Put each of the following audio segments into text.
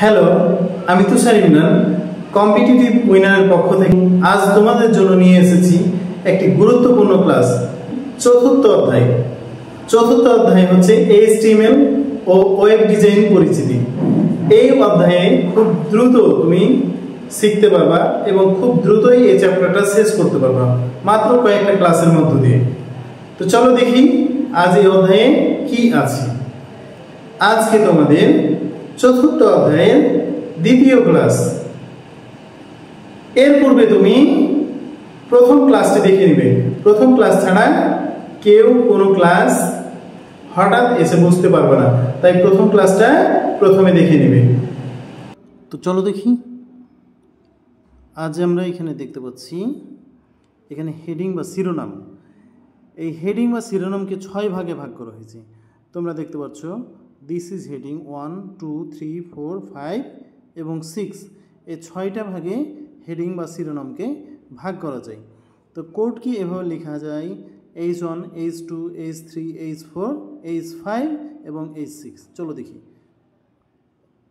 Hello, আমি তুষার Imran competitive উইনারের পক্ষ থেকে আজ তোমাদের জন্য নিয়ে এসেছি একটি গুরুত্বপূর্ণ ক্লাস। চতুর্থ অধ্যায় হচ্ছে HTML ও ওয়েব ডিজাইন পরিচিতি। এই অধ্যায়ে খুব দ্রুত তুমি শিখতে পারবা এবং খুব দ্রুতই এই চ্যাপ্টারটা শেষ করতে পারবা মাত্র কয়েকটা ক্লাসের মধ্য দিয়ে। তো চলো দেখি আজ এই অধ্যায়ে কি আছে। আজকে তোমাদের চতুর্থ অধ্যায়ের দ্বিতীয় ক্লাস। এর পূর্বে তুমি প্রথম ক্লাসটি দেখে নিবে। প্রথম ক্লাস ছাড়া কেউ কোনো ক্লাস হঠাৎ এসে বুঝতে পারবে না, তাই প্রথম ক্লাসটা প্রথমে দেখে নিবে। তো চলো দেখি। আজ আমরা এখানে দেখতে পাচ্ছি এখানে হেডিং বা শিরোনাম। এই হেডিং বা শিরোনামকে 6 ভাগে ভাগ করা হয়েছে। তোমরা দেখতে পাচ্ছ দিস ইজ হেডিং 1, 2, 3, 4, 5 এবং 6। এই 6টা ভাগে হেডিং বা শিরোনামকে ভাগ করা যায়। তো কোড কি এভাবে লেখা যায় H1, H2, H3, H4, H5 এবং H6। চলো দেখি।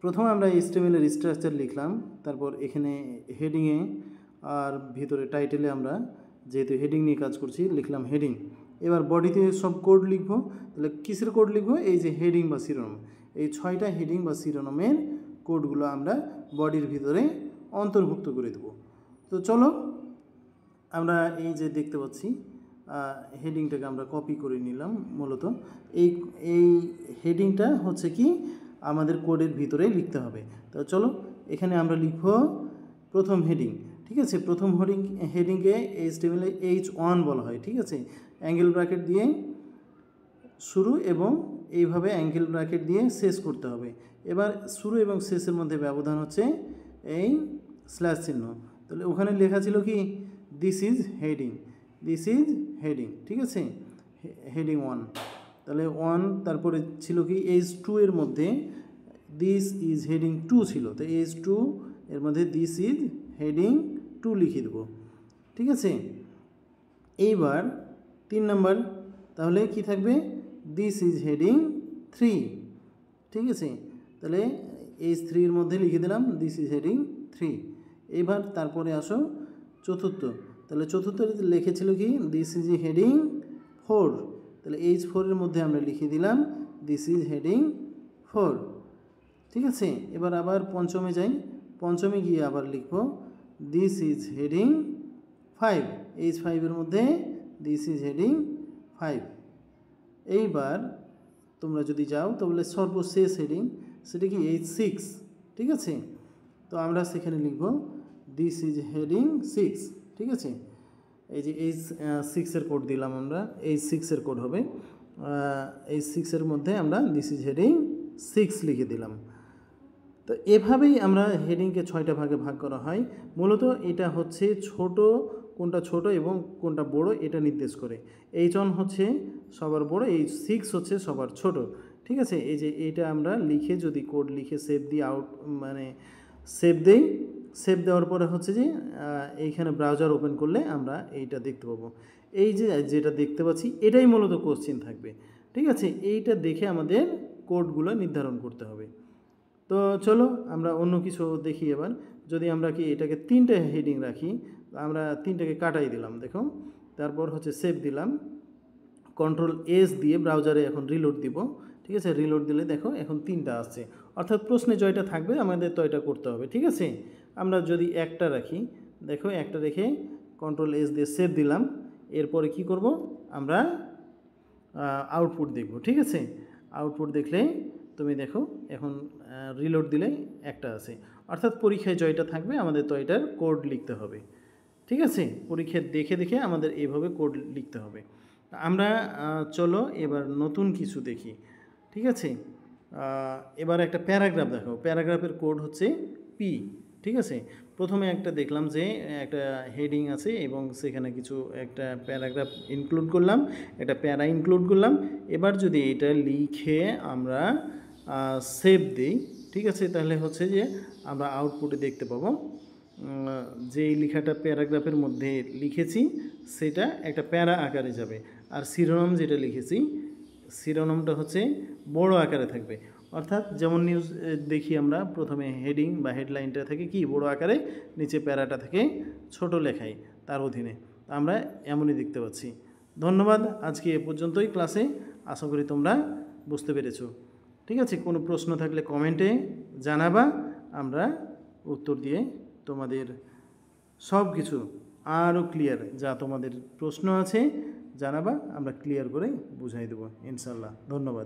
প্রথমে আমরা HTML এর স্ট্রাকচার লিখলাম, তারপর এখানে হেডিংয়ে আর ভিতরে টাইটেলে আমরা যেহেতু হেডিং নিয়ে কাজ করছি লিখলাম হেডিং। এবার বডিতে সব কোড লিখবো। তাহলে কিসের কোড লিখবো? এই যে হেডিং বা শিরোনাম, এই 6টা হেডিং বা শিরোনামের কোডগুলো আমরা বডির ভিতরে অন্তর্ভুক্ত করে দেব। তো চলো আমরা এই যে দেখতে পাচ্ছি হেডিংটাকে আমরা কপি করে নিলাম। মূলত এই হেডিংটা হচ্ছে কি আমাদের কোডের ভিতরে লিখতে হবে। তো চলো এখানে আমরা লিখব প্রথম হেডিং। ঠিক আছে, প্রথম হেডিংকে HTML H1 বলা হয়। ঠিক আছে, অ্যাঙ্গেল ব্র্যাকেট দিয়ে শুরু এবং এইভাবে অ্যাঙ্গেল ব্র্যাকেট দিয়ে শেষ করতে হবে। এবার শুরু এবং শেষের মধ্যে ব্যবধান হচ্ছে এই স্ল্যাশ চিহ্ন। তাহলে ওখানে লেখা ছিল কি দিস ইজ হেডিং। ঠিক আছে, হেডিং 1। তাহলে 1, তারপরে ছিল কি H2 এর মধ্যে দিস ইজ হেডিং 2 ছিল। তো H2 এর মধ্যে দিস ইজ হেডিং 2 লিখে দেবো। ঠিক আছে, এইবার 3 নাম্বার তাহলে কি থাকবে দিস ইজ হেডিং 3। ঠিক আছে, তাহলে H3 এর মধ্যে লিখে দিলাম দিস ইজ হেডিং 3। এইবার তারপরে আসো চতুর্থ। তাহলে চতুর্থতে লিখেছিল কি দিস ইজ হেডিং 4। তাহলে H4 এর মধ্যে আমরা লিখে দিলাম দিস ইজ হেডিং 4। ঠিক আছে, এবার আবার পঞ্চমে যাই। পঞ্চমে গিয়ে আবার লিখব দিস ইজ হেডিং 5। H5 এর মধ্যে দিস ইজ হেডিং 5। এইবার তোমরা যদি যাও তাহলে সর্বশেষ হেডিং সেটা কি H6। ঠিক আছে, তো আমরা সেখানে লিখব দিস ইজ হেডিং 6। ঠিক আছে, এই যে H6 এর কোড দিলাম আমরা, H6 এর কোড হবে। H6 এর মধ্যে আমরা দিস ইজ হেডিং 6 লিখে দিলাম। তো এভাবেই আমরা হেডিংকে 6টা ভাগে ভাগ করা হয়। মূলত এটা হচ্ছে কোনটা ছোট এবং কোনটা বড় এটা নির্দেশ করে। H1 হচ্ছে সবার বড়, H6 হচ্ছে সবার ছোট। ঠিক আছে, এই যে এইটা আমরা লিখে যদি কোড লিখে সেভ দিই সেভ দেওয়ার পরে হচ্ছে যে এইখানে ব্রাউজার ওপেন করলে আমরা এইটা দেখতে পাবো। এই যে যেটা দেখতে পাচ্ছি এটাই মূলত কোশ্চেন থাকবে। ঠিক আছে, এইটা দেখে আমাদের কোডগুলো নির্ধারণ করতে হবে। তো চলো আমরা অন্য কিছু দেখি। এবার যদি আমরা কি এটাকে 3টে হেডিং রাখি, আমরা 3টাকে কাটাই দিলাম। দেখো, তারপর হচ্ছে সেভ দিলাম, Ctrl+S দিয়ে ব্রাউজারে এখন রিলোড দিব। ঠিক আছে, রিলোড দিলে দেখো এখন 3টা আসছে, অর্থাৎ প্রশ্নে জয়টা থাকবে আমাদের তো এটা করতে হবে। ঠিক আছে, আমরা যদি একটা রাখি, দেখো একটা রেখে Ctrl+S দিয়ে সেভ দিলাম। এরপরে কি করব আমরা আউটপুট দেখব। ঠিক আছে, আউটপুট দেখলে তুমি দেখো এখন রিলোড দিলে একটা আছে, অর্থাৎ পরীক্ষায় জয়টা থাকবে আমাদের তো এটার কোড লিখতে হবে। ঠিক আছে, পরীক্ষায় দেখে দেখে আমাদের এইভাবে কোড লিখতে হবে। আমরা চলো এবার নতুন কিছু দেখি। ঠিক আছে, এবার একটা প্যারাগ্রাফ দেখো। প্যারাগ্রাফের কোড হচ্ছে P। ঠিক আছে, প্রথমে একটা দেখলাম যে একটা হেডিং আছে এবং সেখানে একটা প্যারাগ্রাফ ইনক্লুড করলাম, একটা প্যারা ইনক্লুড করলাম। এবার যদি এটা লিখে আমরা সেভ দিই, ঠিক আছে, তাহলে হচ্ছে যে আমরা আউটপুটে দেখতে পাবো যে লেখাটা প্যারাগ্রাফের মধ্যে লিখেছি সেটা একটা প্যারা আকারে যাবে, আর শিরোনাম যেটা লিখেছি শিরোনামটা হচ্ছে বড় আকারে থাকবে। অর্থাৎ যেমন নিউজ দেখি আমরা প্রথমে হেডিং বা হেডলাইনটা থেকে কি বড় আকারে, নিচে প্যারাটা থেকে ছোট লেখাই তার অধীনে, আমরা এমনই দেখতে পাচ্ছি। ধন্যবাদ, আজকে এ পর্যন্তই ক্লাসে। আশা করি তোমরা বুঝতে পেরেছো। ঠিক আছে, কোনো প্রশ্ন থাকলে কমেন্টে জানাবা, আমরা উত্তর দিয়ে তোমাদের সব কিছু আরও ক্লিয়ার, যা তোমাদের প্রশ্ন আছে জানাবা, আমরা ক্লিয়ার করে বুঝাই দেবো ইনশাল্লাহ। ধন্যবাদ।